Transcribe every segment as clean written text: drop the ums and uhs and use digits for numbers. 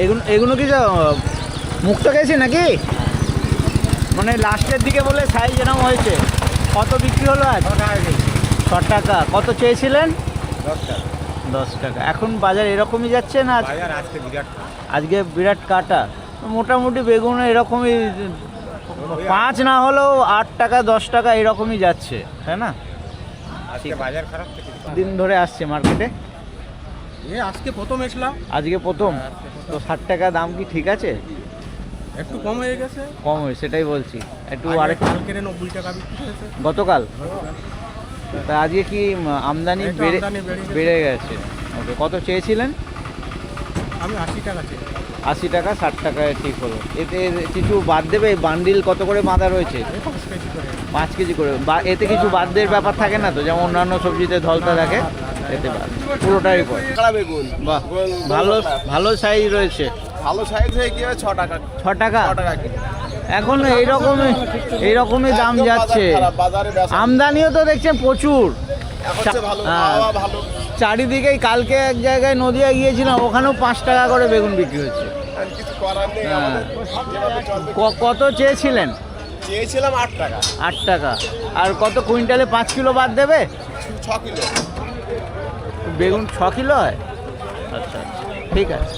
এগুলো এগুলো কি মুক্ত গেছে নাকি? মানে লাস্টের দিকে বলে সাইজ এরকম হয়েছে। কত বিক্রি হলো আজ? 6 টাকা। কত চেয়েছিলেন? 10 টাকা। এখন বাজার এরকমই যাচ্ছে না? আজকে বিরাট কাটা। মোটামুটি বেগুন এরকমই 5 না হলেও 8 টাকা 10 টাকা এরকমই যাচ্ছে, তাই না? বাজার খারাপ দিন ধরে আসছে মার্কেটে? আজকে প্রথম এসলাম। আজকে প্রথম? তো 60 টাকা দাম কি ঠিক আছে? একটু কম হয়ে গেছে। কম হয়েছে, সেটাই বলছি। একটু আরেক কালকে 90 টাকা বিক্রি হয়েছে। গতকাল? তা আজকে কি আমদানি বেড়ে গেছে? ওকে, কত চেয়েছিলেন? আমি 80 টাকা চেয়ে। 80 টাকা 60 টাকায় ঠিক হলো। এতে কিছু বাদ দেবে? বান্ডিল কত করে বাঁধা রয়েছে? 5 কেজি করে। এতে কিছু বাদ দেওয়ার ব্যাপার থাকে না তো? যেমন অন্যান্য সবজিতে ধলতা থাকে, এতে বাদ পুরোটাই পড়ে। বেগুন বাহ, ভালো ভালো সাইজ রয়েছে। ভালো সাইজ হয়ে গিয়ে 6 টাকা। 6 টাকা? 6 টাকা কিলো। এখন এইরকমই দাম একদম যাচ্ছে। বাজার খারাপ, বাজারে বেচা নেই। আমদানিও তো দেখছেন প্রচুর। এখন হচ্ছে ভালো, হ্যাঁ। হাওয়া ভালো। চারিদিকেই। কালকে এক জায়গায় নদিয়া গিয়েছিলাম, ওখানেও 5 টাকা করে বেগুন বিক্রি হচ্ছে। আর কিছু করার নেই হ্যাঁ। আমাদের। যেভাবে চলবে। কত চেয়েছিলেন? চেয়েছিলাম 8 টাকা। 8 টাকা। আর কত কুইন্টালে 5 কিলো বাদ দেবে? 6 কিলো। বেগুন 6 কিলো হয়? আচ্ছা আচ্ছা, ঠিক আছে।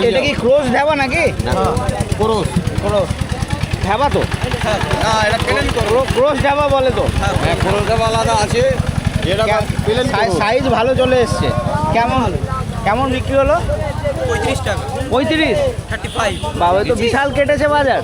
এটা কি ক্রোস ঢাবা নাকি? ক্রোস। ক্রোস ঢাবা তো? না, এটা প্লেন ক্রোস ঢাবা বলে তো? হ্যাঁ, ক্রোস ডাব আলাদা আছে। এটা প্লেন সাইজ ভালো চলে এসছে। কেমন কেমন বিক্রি হলো? 35 টাকা। 35? 35। বাবা, তো বিশাল কেটেছে বাজার।